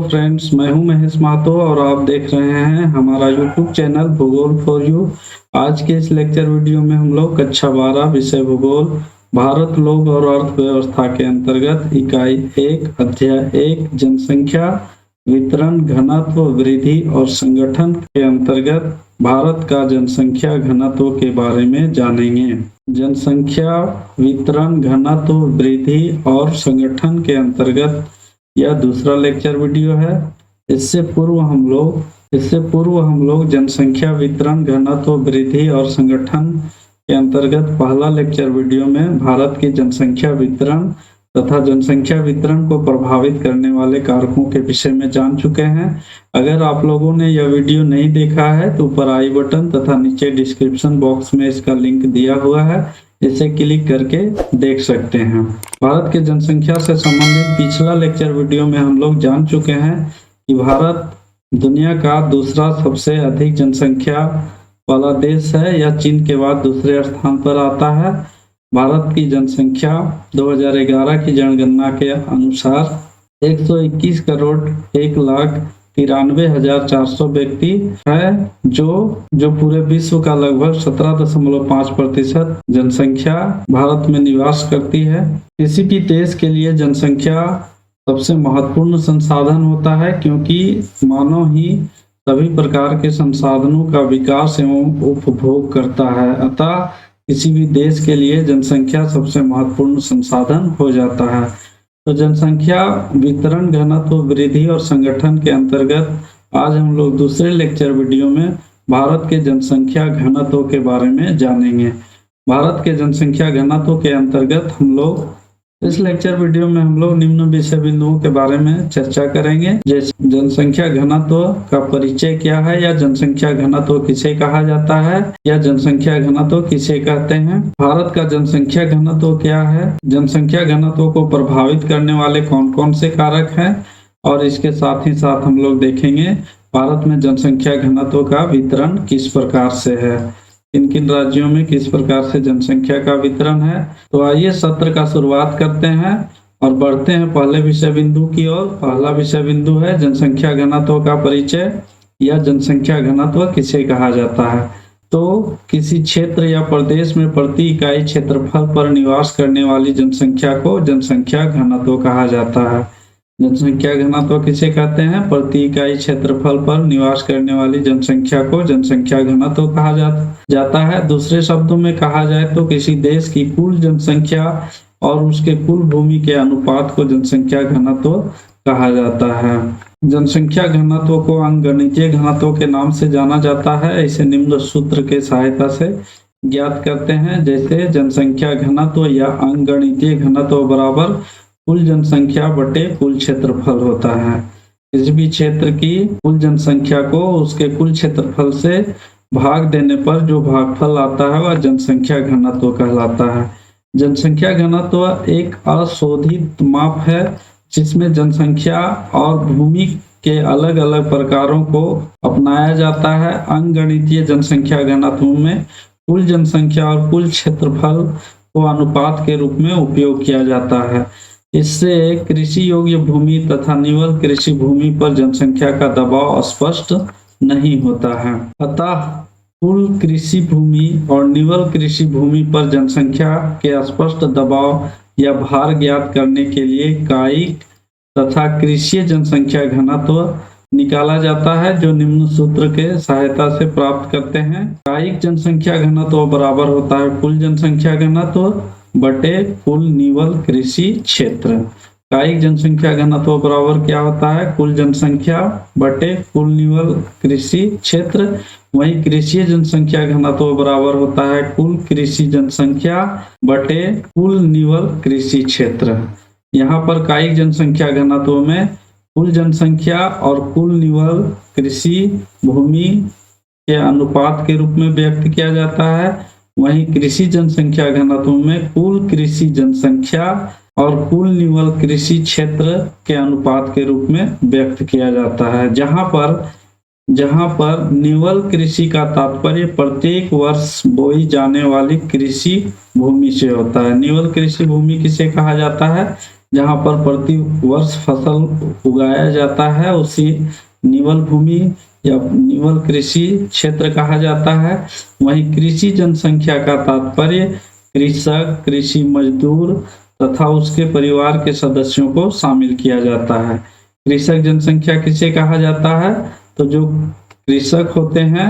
Friends, मैं हूं महेश महतो और आप देख रहे हैं हमारा यूट्यूब चैनल भूगोल फॉर यू। आज के इस लेक्चर वीडियो में हम लोग कक्षा 12 विषय भूगोल भारत लोक और अर्थव्यवस्था के अंतर्गत इकाई 1 अध्याय 1 जनसंख्या वितरण घनत्व वृद्धि और संगठन के अंतर्गत भारत का जनसंख्या घनत्व के बारे में जानेंगे। जनसंख्या वितरण घनत्व वृद्धि और संगठन के अंतर्गत यह दूसरा लेक्चर वीडियो है। इससे पूर्व हम लोग जनसंख्या वितरण घनत्व वृद्धि और संगठन के अंतर्गत पहला लेक्चर वीडियो में भारत की जनसंख्या वितरण तथा जनसंख्या वितरण को प्रभावित करने वाले कारकों के विषय में जान चुके हैं। अगर आप लोगों ने यह वीडियो नहीं देखा है तो ऊपर आई बटन तथा नीचे डिस्क्रिप्शन बॉक्स में इसका लिंक दिया हुआ है, इसे क्लिक करके देख सकते हैं। भारत के जनसंख्या से संबंधित पिछला लेक्चर वीडियो में हम लोग जान चुके हैं कि भारत दुनिया का दूसरा सबसे अधिक जनसंख्या वाला देश है। यह चीन के बाद दूसरे स्थान पर आता है। भारत की जनसंख्या 2011 की जनगणना के अनुसार 121 करोड़ 1,93,400 व्यक्ति है, जो पूरे विश्व का लगभग 17.5% जनसंख्या भारत में निवास करती है। किसी भी देश के लिए जनसंख्या सबसे महत्वपूर्ण संसाधन होता है, क्योंकि मानव ही सभी प्रकार के संसाधनों का विकास एवं उपभोग करता है। अतः किसी भी देश के लिए जनसंख्या सबसे महत्वपूर्ण संसाधन हो जाता है। तो जनसंख्या वितरण घनत्व वृद्धि और संगठन के अंतर्गत आज हम लोग दूसरे लेक्चर वीडियो में भारत के जनसंख्या घनत्व के बारे में जानेंगे। भारत के जनसंख्या घनत्व के अंतर्गत हम लोग इस लेक्चर वीडियो में हम लोग निम्न विषय बिंदुओं के बारे में चर्चा करेंगे, जैसे जनसंख्या घनत्व का परिचय क्या है, या जनसंख्या घनत्व किसे कहा जाता है, या जनसंख्या घनत्व किसे कहते हैं, भारत का जनसंख्या घनत्व क्या है, जनसंख्या घनत्व को प्रभावित करने वाले कौन कौन से कारक हैं, और इसके साथ ही साथ हम लोग देखेंगे भारत में जनसंख्या घनत्व का वितरण किस प्रकार से है, किन किन राज्यों में किस प्रकार से जनसंख्या का वितरण है। तो आइए सत्र का शुरुआत करते हैं और बढ़ते हैं पहले विषय बिंदु की ओर। पहला विषय बिंदु है जनसंख्या घनत्व का परिचय, या जनसंख्या घनत्व किसे कहा जाता है। तो किसी क्षेत्र या प्रदेश में प्रति इकाई क्षेत्रफल पर निवास करने वाली जनसंख्या को जनसंख्या घनत्व कहा जाता है। जनसंख्या घनत्व किसे कहते हैं? प्रति इकाई क्षेत्रफल पर निवास करने वाली जनसंख्या को जनसंख्या घनत्व कहा जाता है। दूसरे शब्दों में कहा जाए तो किसी देश की कुल जनसंख्या और उसके कुल भूमि के अनुपात को जनसंख्या घनत्व कहा जाता है। जनसंख्या घनत्व को अंकगणितीय घनत्व के नाम से जाना जाता है। इसे निम्न सूत्र के सहायता से ज्ञात करते हैं, जैसे जनसंख्या घनत्व या अंकगणितीय घनत्व बराबर कुल जनसंख्या बटे कुल क्षेत्रफल होता है। किसी भी क्षेत्र की कुल जनसंख्या को उसके कुल क्षेत्रफल से भाग देने पर जो भागफल आता है वह जनसंख्या घनत्व कहलाता है। जनसंख्या घनत्व एक अशोधित माप है, जिसमें जनसंख्या और भूमि के अलग अलग प्रकारों को अपनाया जाता है। अंकगणितीय जनसंख्या घनत्व में कुल जनसंख्या और कुल क्षेत्रफल को अनुपात के रूप में उपयोग किया जाता है। इससे कृषि योग्य भूमि तथा निवल कृषि भूमि पर जनसंख्या का दबाव स्पष्ट नहीं होता है। अतः कुल कृषि भूमि और निवल कृषि भूमि पर जनसंख्या के स्पष्ट दबाव या भार ज्ञात करने के लिए कायिक तथा कृषि जनसंख्या घनत्व निकाला जाता है, जो निम्न सूत्र के सहायता से प्राप्त करते हैं। कायिक जनसंख्या घनत्व बराबर होता है कुल जनसंख्या घनत्व बटे कुल निवल कृषि क्षेत्र। कायिक जनसंख्या घनत्व बराबर क्या होता है? कुल जनसंख्या बटे कुल निवल कृषि क्षेत्र। वहीं कृषि जनसंख्या घनत्व बराबर होता है कुल कृषि जनसंख्या बटे कुल निवल कृषि क्षेत्र। यहाँ पर कायिक जनसंख्या घनत्व में कुल जनसंख्या और कुल निवल कृषि भूमि के अनुपात के रूप में व्यक्त किया जाता है। वहीं कृषि जनसंख्या घनत्व में कुल कृषि जनसंख्या और कुल निवल कृषि क्षेत्र के अनुपात के रूप में व्यक्त किया जाता है, जहां पर निवल कृषि का तात्पर्य प्रत्येक वर्ष बोई जाने वाली कृषि भूमि से होता है। निवल कृषि भूमि किसे कहा जाता है? जहाँ पर प्रति वर्ष फसल उगाया जाता है उसी निवल भूमि या निवल कृषि क्षेत्र कहा जाता है। वहीं कृषि जनसंख्या का तात्पर्य कृषक, कृषि मजदूर तथा उसके परिवार के सदस्यों को शामिल किया जाता है। कृषक जनसंख्या किसे कहा जाता है? तो जो कृषक होते हैं,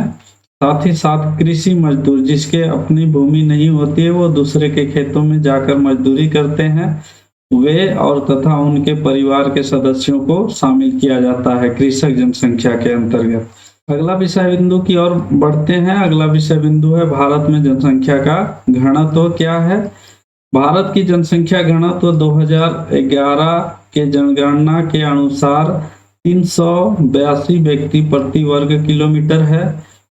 साथ ही साथ कृषि मजदूर जिसके अपनी भूमि नहीं होती है, वो दूसरे के खेतों में जाकर मजदूरी करते हैं, वे और तथा उनके परिवार के सदस्यों को शामिल किया जाता है कृषक जनसंख्या के अंतर्गत। अगला विषय बिंदु की ओर बढ़ते हैं। अगला विषय बिंदु है भारत में जनसंख्या का घनत्व क्या है। भारत की जनसंख्या घनत्व 2011 के जनगणना के अनुसार 382 व्यक्ति प्रति वर्ग किलोमीटर है।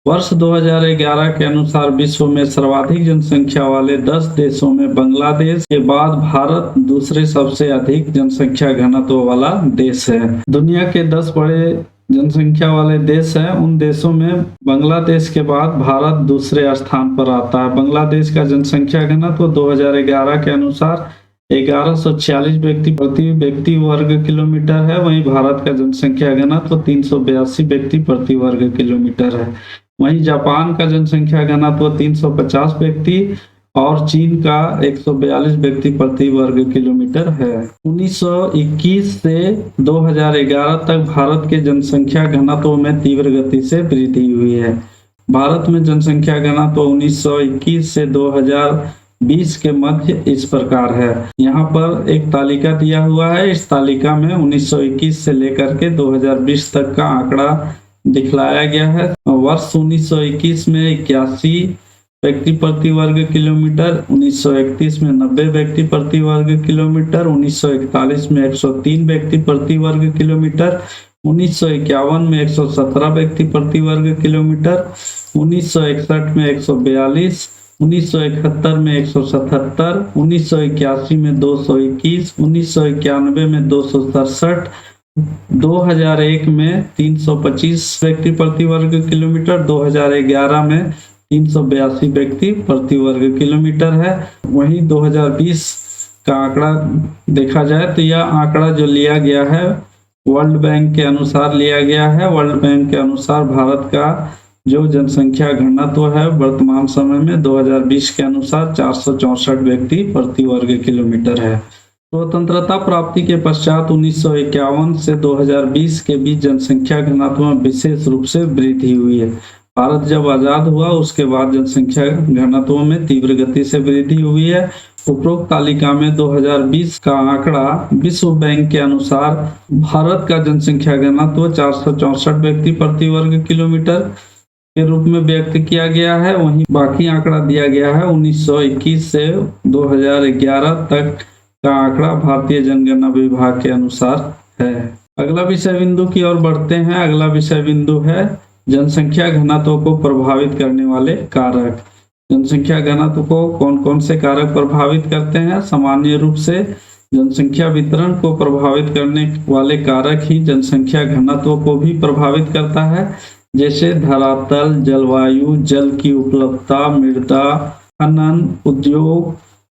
वर्ष 2011 के अनुसार विश्व में सर्वाधिक जनसंख्या वाले 10 देशों में बांग्लादेश के बाद भारत दूसरे सबसे अधिक जनसंख्या घनत्व वाला देश है। दुनिया के 10 बड़े जनसंख्या वाले देश हैं, उन देशों में बांग्लादेश के बाद भारत दूसरे स्थान पर आता है। बांग्लादेश का जनसंख्या घनत्व 2011 के अनुसार 1146 व्यक्ति प्रति व्यक्ति वर्ग किलोमीटर है। वहीं भारत का जनसंख्या घनत्व 382 व्यक्ति प्रति वर्ग किलोमीटर है। वहीं जापान का जनसंख्या घनत्व 350 व्यक्ति और चीन का 142 व्यक्ति प्रति वर्ग किलोमीटर है। 1921 से 2011 तक भारत के जनसंख्या घनत्व में तीव्र गति से वृद्धि हुई है। भारत में जनसंख्या घनत्व 1921 से 2020 के मध्य इस प्रकार है। यहाँ पर एक तालिका दिया हुआ है। इस तालिका में 1921 से लेकर के 2020 तक का आंकड़ा दिखलाया गया है। वर्ष 1921 में 81 व्यक्ति प्रति वर्ग किलोमीटर, 1931 में 90 व्यक्ति प्रति वर्ग किलोमीटर, 1941 में 103 व्यक्ति प्रति वर्ग किलोमीटर, 1951 में 117 व्यक्ति प्रति वर्ग किलोमीटर, 1961 में 142, 1971 में 177, 1981 में 221, 1991 में 267, 2001 में 325 व्यक्ति प्रति वर्ग किलोमीटर, 2011 में 382 व्यक्ति प्रति वर्ग किलोमीटर है। वहीं 2020 का आंकड़ा देखा जाए तो यह आंकड़ा जो लिया गया है वर्ल्ड बैंक के अनुसार लिया गया है। वर्ल्ड बैंक के अनुसार भारत का जो जनसंख्या घनत्व है वर्तमान समय में 2020 के अनुसार 464 व्यक्ति प्रति वर्ग किलोमीटर है। स्वतंत्रता प्राप्ति के पश्चात 1951 से 2020 के बीच जनसंख्या घनत्व में विशेष रूप से वृद्धि हुई है। भारत जब आजाद हुआ उसके बाद जनसंख्या घनत्व में तीव्र गति से वृद्धि हुई है। उपरोक्त तालिका में 2020 का आंकड़ा विश्व बैंक के अनुसार भारत का जनसंख्या घनत्व 464 व्यक्ति प्रति वर्ग किलोमीटर के रूप में व्यक्त किया गया है। वहीं बाकी आंकड़ा दिया गया है 1921 से 2011 तक का आंकड़ा भारतीय जनगणना विभाग के अनुसार है। अगला विषय बिंदु की ओर बढ़ते हैं। अगला विषय बिंदु है जनसंख्या घनत्व को प्रभावित करने वाले कारक। जनसंख्या घनत्व को कौन कौन से कारक प्रभावित करते हैं? सामान्य रूप से जनसंख्या वितरण को प्रभावित करने वाले कारक ही जनसंख्या घनत्व को भी प्रभावित करता है, जैसे धरातल, जलवायु, जल की उपलब्धता, मृदा, खनन, उद्योग,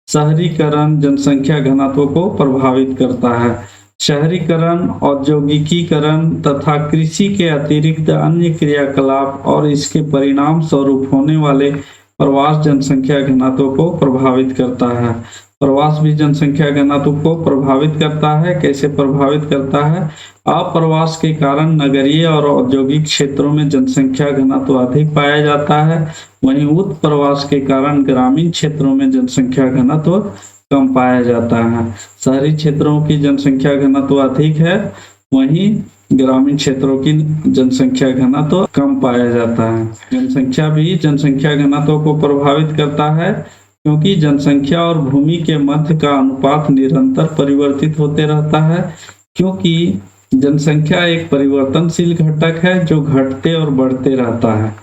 शहरीकरण जनसंख्या घनत्व को प्रभावित करता है। शहरीकरण, औद्योगिकीकरण तथा कृषि के अतिरिक्त अन्य क्रियाकलाप और इसके परिणाम स्वरूप होने वाले प्रवास जनसंख्या घनत्व को प्रभावित करता है। प्रवास भी जनसंख्या घनत्व को प्रभावित करता है। कैसे प्रभावित करता है? अप्रवास के कारण नगरीय और औद्योगिक क्षेत्रों में जनसंख्या घनत्व अधिक पाया जाता है, वहीं उत्प्रवास के कारण ग्रामीण क्षेत्रों में जनसंख्या घनत्व कम पाया जाता है। शहरी क्षेत्रों की जनसंख्या घनत्व अधिक है, वहीं ग्रामीण क्षेत्रों की जनसंख्या घनत्व कम पाया जाता है। जनसंख्या भी जनसंख्या घनत्व को प्रभावित करता है, क्योंकि जनसंख्या और भूमि के मध्य का अनुपात निरंतर परिवर्तित होते रहता है। क्योंकि जनसंख्या एक परिवर्तनशील घटक है जो घटते और बढ़ते रहता है,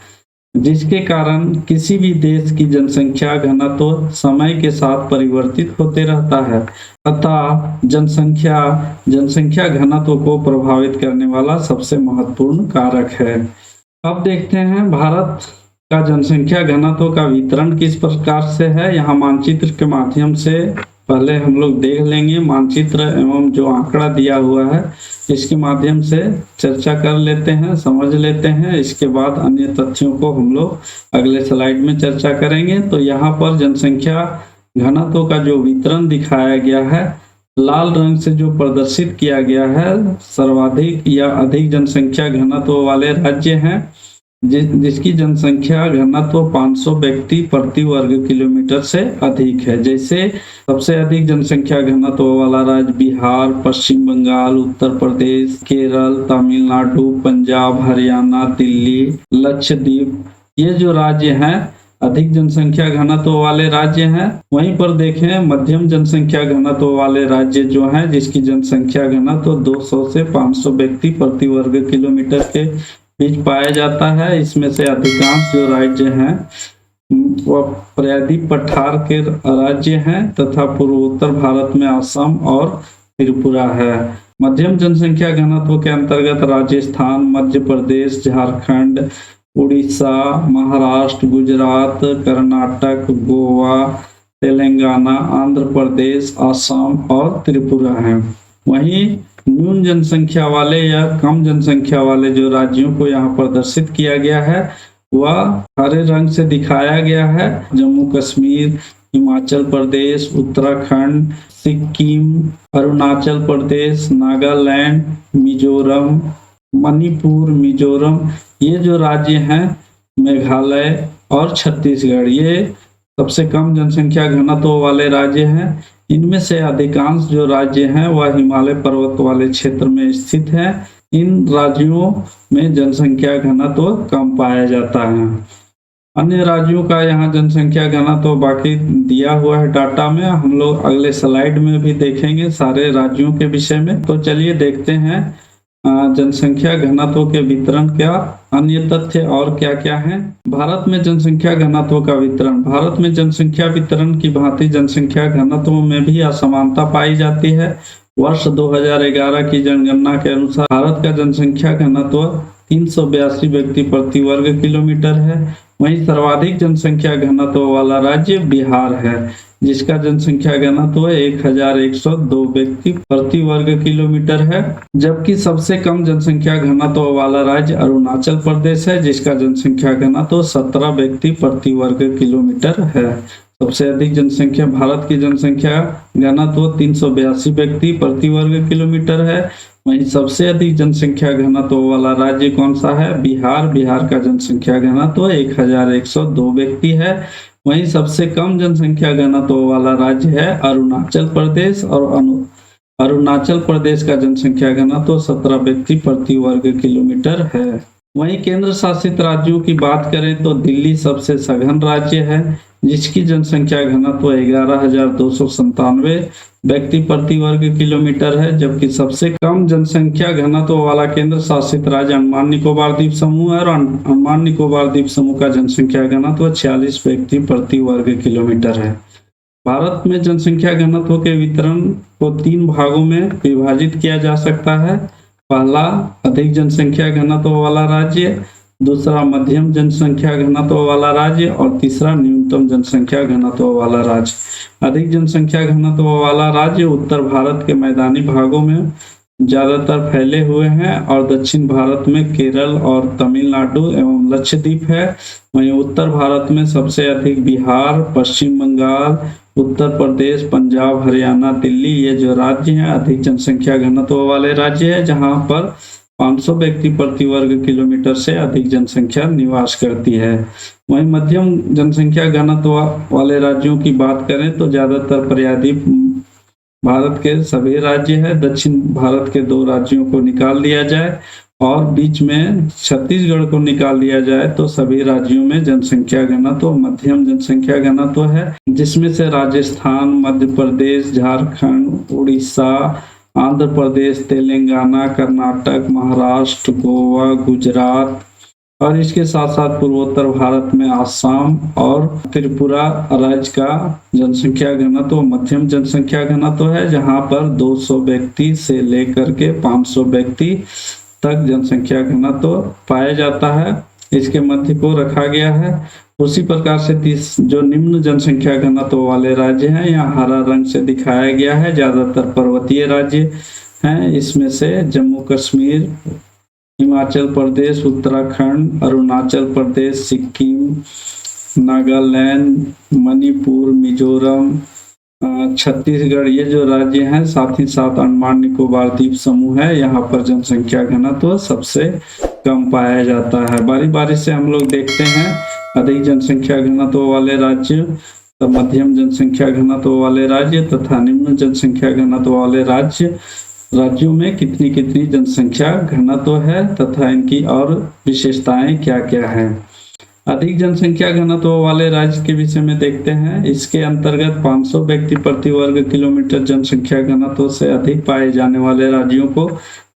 जिसके कारण किसी भी देश की जनसंख्या घनत्व समय के साथ परिवर्तित होते रहता है। अतः जनसंख्या घनत्व को प्रभावित करने वाला सबसे महत्वपूर्ण कारक है। अब देखते हैं भारत का जनसंख्या घनत्व का वितरण किस प्रकार से है। यहाँ मानचित्र के माध्यम से पहले हम लोग देख लेंगे मानचित्र एवं जो आंकड़ा दिया हुआ है इसके माध्यम से चर्चा कर लेते हैं, समझ लेते हैं। इसके बाद अन्य तथ्यों को हम लोग अगले स्लाइड में चर्चा करेंगे। तो यहाँ पर जनसंख्या घनत्व का जो वितरण दिखाया गया है, लाल रंग से जो प्रदर्शित किया गया है, सर्वाधिक या अधिक जनसंख्या घनत्व वाले राज्य हैं जिसकी जनसंख्या घनत्व 500 व्यक्ति प्रति वर्ग किलोमीटर से अधिक है। जैसे सबसे अधिक जनसंख्या घनत्व वाला राज्य बिहार, पश्चिम बंगाल, उत्तर प्रदेश, केरल, तमिलनाडु, पंजाब, हरियाणा, दिल्ली, लक्षद्वीप, ये जो राज्य हैं अधिक जनसंख्या घनत्व वाले राज्य हैं। वहीं पर देखें मध्यम जनसंख्या घनत्व वाले राज्य जो हैं जिसकी जनसंख्या घनत्व 200 से 500 व्यक्ति प्रति वर्ग किलोमीटर के बीच पाया जाता है। इसमें से अधिकांश जो राज्य हैं वह प्रायद्वीप पठार के राज्य हैं तथा पूर्वोत्तर भारत में असम और त्रिपुरा है। मध्यम जनसंख्या घनत्व के अंतर्गत राजस्थान, मध्य प्रदेश, झारखंड, उड़ीसा, महाराष्ट्र, गुजरात, कर्नाटक, गोवा, तेलंगाना, आंध्र प्रदेश, असम और त्रिपुरा है। वहीं न्यून जनसंख्या वाले या कम जनसंख्या वाले जो राज्यों को यहाँ प्रदर्शित किया गया है वह हरे रंग से दिखाया गया है। जम्मू कश्मीर, हिमाचल प्रदेश, उत्तराखंड, सिक्किम, अरुणाचल प्रदेश, नागालैंड, मिजोरम, मणिपुर, मिजोरम, ये जो राज्य हैं, मेघालय और छत्तीसगढ़, ये सबसे कम जनसंख्या घनत्व वाले राज्य हैं। इनमें से अधिकांश जो राज्य हैं वह हिमालय पर्वत वाले क्षेत्र में स्थित हैं। इन राज्यों में जनसंख्या घनत्व कम पाया जाता है। अन्य राज्यों का यहाँ जनसंख्या घनत्व बाकी दिया हुआ है डाटा में, हम लोग अगले स्लाइड में भी देखेंगे सारे राज्यों के विषय में। तो चलिए देखते हैं जनसंख्या घनत्व के वितरण क्या अन्य तथ्य और क्या क्या है। भारत में जनसंख्या घनत्व का वितरण। भारत में जनसंख्या वितरण की भांति जनसंख्या घनत्व में भी असमानता पाई जाती है। वर्ष 2011 की जनगणना के अनुसार भारत का जनसंख्या घनत्व 382 व्यक्ति प्रति वर्ग किलोमीटर है। वहीं सर्वाधिक जनसंख्या घनत्व वाला राज्य बिहार है जिसका जनसंख्या घनत्व 1102 व्यक्ति प्रति वर्ग किलोमीटर है। जबकि सबसे कम जनसंख्या घनत्व वाला राज्य अरुणाचल प्रदेश है जिसका जनसंख्या घनत्व 17 व्यक्ति प्रति वर्ग किलोमीटर है। सबसे अधिक जनसंख्या भारत की जनसंख्या घनत्व 382 व्यक्ति प्रति वर्ग किलोमीटर है। वहीं सबसे अधिक जनसंख्या घनत्व वाला राज्य कौन सा है? बिहार। बिहार का जनसंख्या घनत्व 1102 व्यक्ति है। वहीं सबसे कम जनसंख्या घनत्व वाला राज्य है अरुणाचल प्रदेश और अरुणाचल प्रदेश का जनसंख्या घनत्व 17 व्यक्ति प्रति वर्ग किलोमीटर है। वहीं केंद्र शासित राज्यों की बात करें तो दिल्ली सबसे सघन राज्य है जिसकी जनसंख्या घनत्व 11,297 व्यक्ति प्रति वर्ग किलोमीटर है। जबकि सबसे कम जनसंख्या घनत्व वाला केंद्र शासित राज्य अंडमान निकोबार द्वीप समूह है और अंडमान निकोबार द्वीप समूह का जनसंख्या घनत्व 46 व्यक्ति प्रति वर्ग किलोमीटर है। भारत में जनसंख्या घनत्व के वितरण को 3 भागों में विभाजित किया जा सकता है। पहला अधिक जनसंख्या घनत्व वाला राज्य, दूसरा मध्यम जनसंख्या घनत्व वाला राज्य और तीसरा न्यूनतम जनसंख्या घनत्व वाला राज्य। अधिक जनसंख्या घनत्व वाला राज्य उत्तर भारत के मैदानी भागों में ज्यादातर फैले हुए हैं और दक्षिण भारत में केरल और तमिलनाडु एवं लक्षद्वीप है। वहीं उत्तर भारत में सबसे अधिक बिहार, पश्चिम बंगाल, उत्तर प्रदेश, पंजाब, हरियाणा, दिल्ली, ये जो राज्य हैं अधिक जनसंख्या घनत्व वाले राज्य है जहां पर 500 व्यक्ति प्रति वर्ग किलोमीटर से अधिक जनसंख्या निवास करती है। वहीं मध्यम जनसंख्या घनत्व वाले राज्यों की बात करें तो ज्यादातर प्रायद्वीप भारत के सभी राज्य है। दक्षिण भारत के 2 राज्यों को निकाल दिया जाए और बीच में छत्तीसगढ़ को निकाल दिया जाए तो सभी राज्यों में जनसंख्या घनत्व मध्यम जनसंख्या घनत्व है जिसमें से राजस्थान, मध्य प्रदेश, झारखंड, उड़ीसा, आंध्र प्रदेश, तेलंगाना, कर्नाटक, महाराष्ट्र, गोवा, गुजरात और इसके साथ साथ पूर्वोत्तर भारत में आसाम और त्रिपुरा राज्य का जनसंख्या घनत्व मध्यम जनसंख्या घनत्व है जहां पर 200 व्यक्ति से लेकर के 500 व्यक्ति तक जनसंख्या घनत्व पाया जाता है। इसके मध्य को रखा गया है। उसी प्रकार से 30 जो निम्न जनसंख्या घनत्व वाले राज्य हैं, यहाँ हरा रंग से दिखाया गया है, ज्यादातर पर्वतीय राज्य हैं। इसमें से जम्मू कश्मीर, हिमाचल प्रदेश, उत्तराखंड, अरुणाचल प्रदेश, सिक्किम, नागालैंड, मणिपुर, मिजोरम, छत्तीसगढ़, ये जो राज्य हैं, साथ ही साथ अंडमान निकोबार द्वीप समूह है, यहाँ पर जनसंख्या घनत्व सबसे कम पाया जाता है। बारी बारी से हम लोग देखते हैं अधिक जनसंख्या घनत्व वाले राज्य, तो मध्यम जनसंख्या घनत्व वाले राज्य तथा निम्न जनसंख्या घनत्व वाले राज्यों में कितनी कितनी जनसंख्या घनत्व है तथा इनकी और विशेषताएं क्या क्या है। अधिक जनसंख्या घनत्व वाले राज्य के विषय में देखते हैं। इसके अंतर्गत 500 व्यक्ति प्रति वर्ग किलोमीटर जनसंख्या घनत्व से अधिक पाए जाने वाले राज्यों को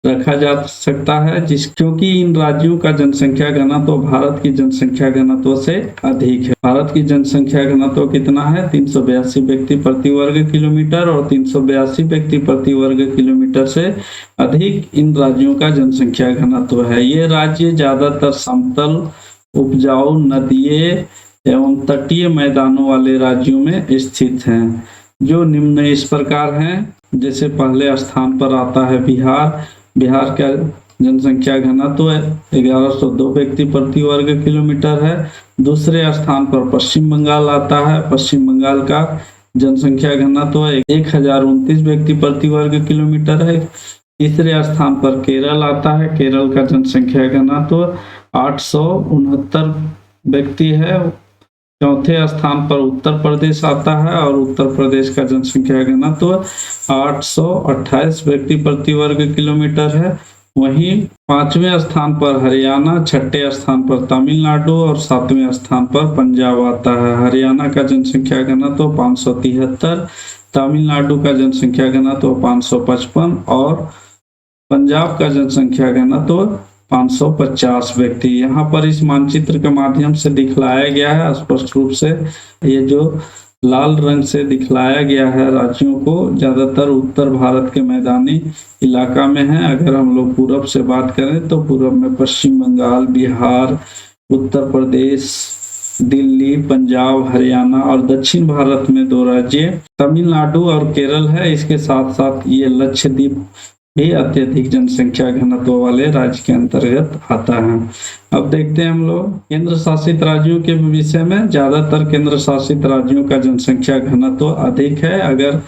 रखा जा सकता है, क्योंकि इन राज्यों का जनसंख्या घनत्व भारत की जनसंख्या घनत्व से अधिक है। भारत की जनसंख्या घनत्व कितना है? 382 व्यक्ति प्रति वर्ग किलोमीटर, और 382 व्यक्ति प्रति वर्ग किलोमीटर से अधिक इन राज्यों का जनसंख्या घनत्व है। ये राज्य ज्यादातर समतल, उपजाऊ, नदीय एवं तटीय मैदानों वाले राज्यों में स्थित हैं, जो निम्न इस प्रकार हैं। जैसे पहले स्थान पर आता है बिहार। बिहार का जनसंख्या घनत्व 1102 व्यक्ति प्रति वर्ग किलोमीटर है। दूसरे स्थान पर पश्चिम बंगाल आता है। पश्चिम बंगाल का जनसंख्या घनत्व 1029 व्यक्ति प्रति वर्ग किलोमीटर है। तीसरे स्थान पर केरल आता है। केरल का जनसंख्या घनत्व 869 व्यक्ति है। चौथे स्थान पर उत्तर प्रदेश आता है, और उत्तर प्रदेश का जनसंख्या घनत्व 828 व्यक्ति प्रति वर्ग किलोमीटर है। वहीं पांचवें स्थान पर हरियाणा, छठे स्थान पर तमिलनाडु और सातवें स्थान पर पंजाब आता है। हरियाणा का जनसंख्या घनत्व 573, तमिलनाडु का जनसंख्या घनत्व 555 और पंजाब का जनसंख्या घनत्व 550 व्यक्ति। यहाँ पर इस मानचित्र के माध्यम से दिखलाया गया है स्पष्ट रूप से। ये जो लाल रंग से दिखलाया गया है राज्यों को, ज्यादातर उत्तर भारत के मैदानी इलाका में है। अगर हम लोग पूरब से बात करें तो पूरब में पश्चिम बंगाल, बिहार, उत्तर प्रदेश, दिल्ली, पंजाब, हरियाणा, और दक्षिण भारत में 2 राज्य तमिलनाडु और केरल है। इसके साथ साथ ये लक्षद्वीप भी अत्यधिक जनसंख्या घनत्व वाले राज्य के अंतर्गत आता है। अब देखते हैं हम लोग केंद्र शासित राज्यों के विषय में। ज्यादातर केंद्र शासित राज्यों का जनसंख्या घनत्व अधिक है। अगर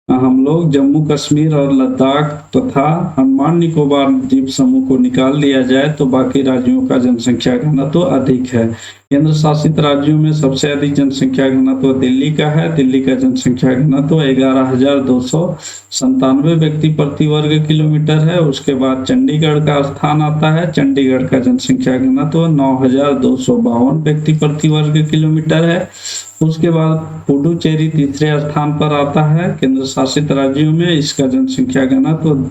हम लोग जम्मू कश्मीर और लद्दाख तथा अंडमान निकोबार द्वीप समूह को निकाल लिया जाए तो बाकी राज्यों का जनसंख्या घनत्व अधिक है। केंद्र शासित राज्यों में सबसे अधिक जनसंख्या घनत्व दिल्ली का है। दिल्ली का जनसंख्या घनत्व 11,297 व्यक्ति प्रति वर्ग किलोमीटर है। उसके बाद चंडीगढ़ का स्थान आता है। चंडीगढ़ का जनसंख्या घनत्व 9,252 व्यक्ति प्रति वर्ग किलोमीटर है। उसके बाद पुडुचेरी तीसरे स्थान पर आता है केंद्र शासित राज्यों में। इसका जनसंख्या घनत्व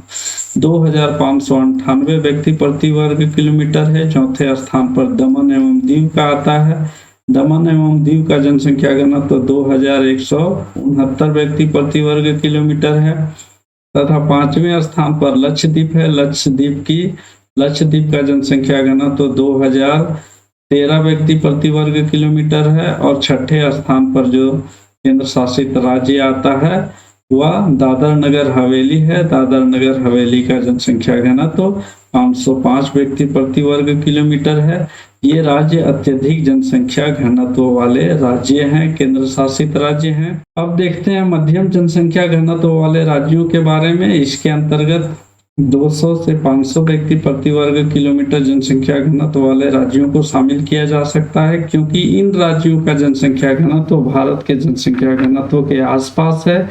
2,598 व्यक्ति प्रति वर्ग किलोमीटर है। चौथे स्थान पर दमन एवं दीव का आता है। दमन एवं दीव का जनसंख्या घनत्व 2,169 व्यक्ति प्रति वर्ग किलोमीटर है। तथा पांचवें स्थान पर लक्षद्वीप है। लक्षद्वीप का जनसंख्या घनत्व 2,013 व्यक्ति प्रति वर्ग किलोमीटर है। और छठे स्थान पर जो केंद्र शासित राज्य आता है वह दादर नगर हवेली है। दादर नगर हवेली का जनसंख्या घनत्व 505 व्यक्ति प्रति वर्ग किलोमीटर है। ये राज्य अत्यधिक जनसंख्या घनत्व वाले राज्य हैं, केंद्र शासित राज्य हैं। अब देखते हैं मध्यम जनसंख्या घनत्व वाले राज्यों के बारे में। इसके अंतर्गत 200 से 500 व्यक्ति प्रति वर्ग किलोमीटर जनसंख्या घनत्व वाले राज्यों को शामिल किया जा सकता है, क्योंकि इन राज्यों का जनसंख्या घनत्व भारत के जनसंख्या घनत्व के आसपास है।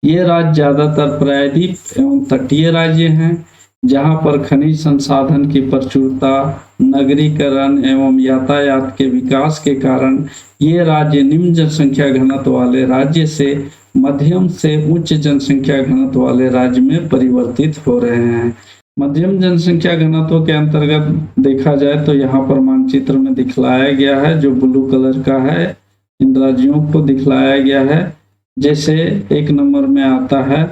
ये राज्य ज्यादातर प्रायद्वीप एवं तटीय राज्य हैं, जहां पर खनिज संसाधन की प्रचुरता, नगरीकरण एवं यातायात के विकास के कारण ये राज्य निम्न जनसंख्या घनत्व वाले राज्य से मध्यम से उच्च जनसंख्या घनत्व वाले राज्य में परिवर्तित हो रहे हैं। मध्यम जनसंख्या घनत्व के अंतर्गत देखा जाए तो यहाँ पर मानचित्र में दिखलाया गया है, जो ब्लू कलर का है, इन राज्यों को दिखलाया गया है। जैसे 1 नंबर में आता है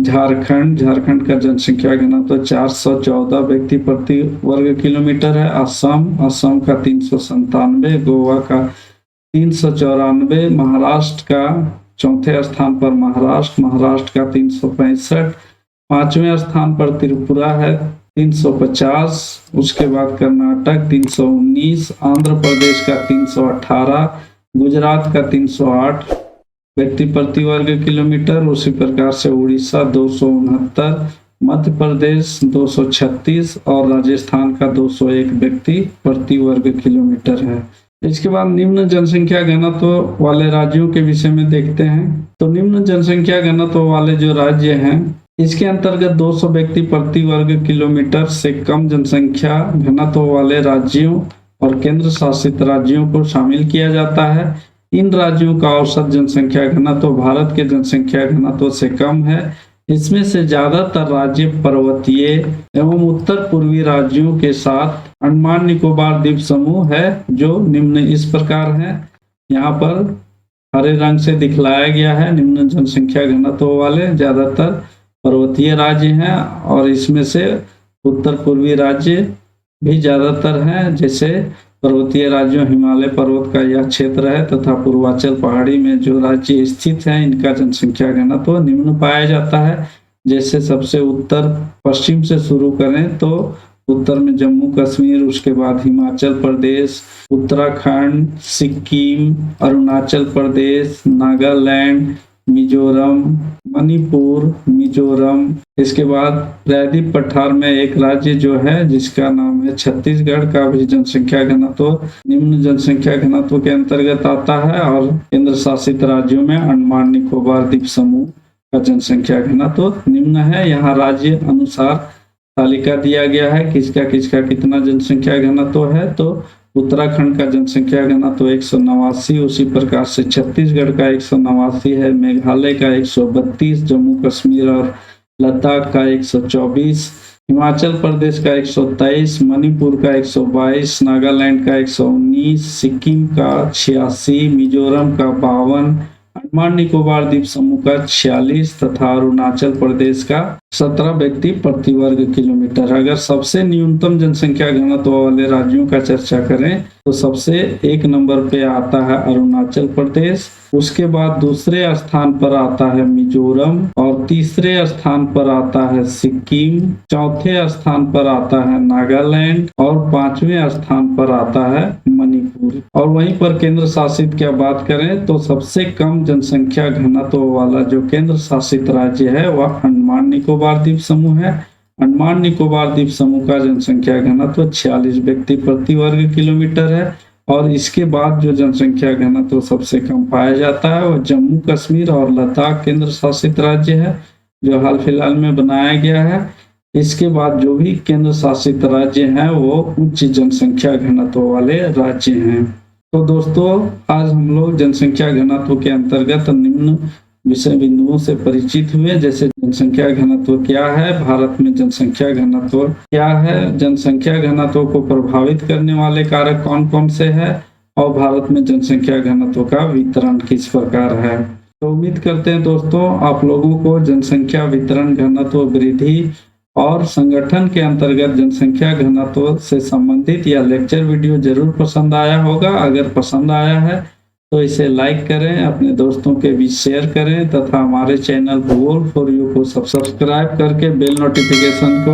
झारखंड का जनसंख्या घनत्व 414 व्यक्ति प्रति वर्ग किलोमीटर है। असम का 397, गोवा का 394, महाराष्ट्र का चौथे स्थान पर महाराष्ट्र का 365, पांचवें स्थान पर त्रिपुरा है 350, उसके बाद कर्नाटक 319, आंध्र प्रदेश का 318, गुजरात का 308 व्यक्ति प्रति वर्ग किलोमीटर। उसी प्रकार से उड़ीसा 269, मध्य प्रदेश 236 और राजस्थान का 201 व्यक्ति प्रति वर्ग किलोमीटर है। इसके बाद निम्न जनसंख्या घनत्व वाले राज्यों के विषय में देखते हैं। तो निम्न जनसंख्या घनत्व वाले जो राज्य हैं, इसके अंतर्गत 200 व्यक्ति प्रति वर्ग किलोमीटर से कम जनसंख्या घनत्व वाले राज्यों और केंद्र शासित राज्यों को शामिल किया जाता है। इन राज्यों का औसत जनसंख्या घनत्व भारत के जनसंख्या घनत्व से कम है। इसमें से ज्यादातर राज्य पर्वतीय एवं उत्तर पूर्वी राज्यों के साथ अंडमान निकोबार द्वीप समूह है, जो निम्न इस प्रकार है। यहाँ पर हरे रंग से दिखलाया गया है। निम्न जनसंख्या घनत्व वाले ज्यादातर पर्वतीय राज्य हैं और इसमें से उत्तर पूर्वी राज्य भी ज्यादातर हैं। जैसे पर्वतीय राज्यों हिमालय पर्वत का यह क्षेत्र है तथा पूर्वांचल पहाड़ी में जो राज्य स्थित है, इनका जनसंख्या घनत्व निम्न पाया जाता है। जैसे सबसे उत्तर पश्चिम से शुरू करें तो उत्तर में जम्मू कश्मीर, उसके बाद हिमाचल प्रदेश, उत्तराखंड, सिक्किम, अरुणाचल प्रदेश, नागालैंड, मिजोरम, मणिपुर, मिजोरम। इसके बाद प्रायद्वीप पठार में एक राज्य जो है जिसका नाम है छत्तीसगढ़, का भी जनसंख्या घनत्व निम्न जनसंख्या घनत्व के अंतर्गत आता है। और केंद्र शासित राज्यों में अंडमान निकोबार द्वीप समूह का जनसंख्या घनत्व निम्न है। यहाँ राज्य अनुसार तालिका दिया गया है किसका कितना जनसंख्या घनत्व है। तो उत्तराखंड का जनसंख्या घनत्व 189, उसी प्रकार से छत्तीसगढ़ का 189 है, मेघालय का 132, जम्मू कश्मीर और लद्दाख का 124, हिमाचल प्रदेश का 123, मणिपुर का 122, नागालैंड का 119, सिक्किम का 86, मिजोरम का 52, अंडमान निकोबार द्वीप समूह का 46 तथा अरुणाचल प्रदेश का 17 व्यक्ति प्रति वर्ग किलोमीटर। अगर सबसे न्यूनतम जनसंख्या घनत्व वाले राज्यों का चर्चा करें तो सबसे एक नंबर पे आता है अरुणाचल प्रदेश, उसके बाद दूसरे स्थान पर आता है मिजोरम और तीसरे स्थान पर आता है सिक्किम, चौथे स्थान पर आता है नागालैंड और पांचवें स्थान पर आता है मणिपुर। और वहीं पर केंद्र शासित क्या बात करें तो सबसे कम जनसंख्या घनत्व वाला जो केंद्र शासित राज्य है वह अंडमान निकोबार द्वीप समूह है। अंडमान निकोबार द्वीप समूह का जनसंख्या घनत्व 46 व्यक्ति प्रति वर्ग किलोमीटर है। और इसके बाद जो जनसंख्या घनत्व सबसे कम पाया जाता है वह जम्मू कश्मीर और लद्दाख केंद्र शासित राज्य है, जो हाल फिलहाल में बनाया गया है। इसके बाद जो भी केंद्र शासित राज्य हैं वो उच्च जनसंख्या घनत्व वाले राज्य हैं। तो दोस्तों, आज हम लोग जनसंख्या घनत्व के अंतर्गत निम्न विषय बिंदुओं से परिचित हुए, जैसे जनसंख्या घनत्व क्या है, भारत में जनसंख्या घनत्व क्या है, जनसंख्या घनत्व को प्रभावित करने वाले कारक कौन कौन से हैं और भारत में जनसंख्या घनत्व का वितरण किस प्रकार है। तो उम्मीद करते हैं दोस्तों आप लोगों को जनसंख्या वितरण, घनत्व वृद्धि और संगठन के अंतर्गत जनसंख्या घनत्व से संबंधित यह लेक्चर वीडियो जरूर पसंद आया होगा। अगर पसंद आया है तो इसे लाइक करें, अपने दोस्तों के बीच शेयर करें तथा हमारे चैनल भूगोल फॉर यू को सब्सक्राइब करके बेल नोटिफिकेशन को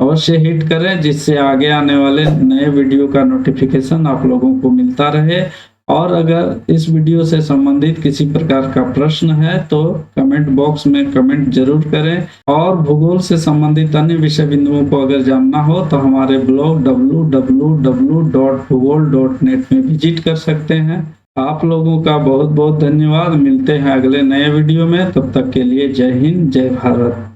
अवश्य हिट करें, जिससे आगे आने वाले नए वीडियो का नोटिफिकेशन आप लोगों को मिलता रहे। और अगर इस वीडियो से संबंधित किसी प्रकार का प्रश्न है तो कमेंट बॉक्स में कमेंट जरूर करें। और भूगोल से संबंधित अन्य विषय बिंदुओं को अगर जानना हो तो हमारे ब्लॉग www.bhugol.net में विजिट कर सकते हैं। आप लोगों का बहुत बहुत धन्यवाद। मिलते हैं अगले नए वीडियो में, तब तक के लिए जय हिंद, जय भारत।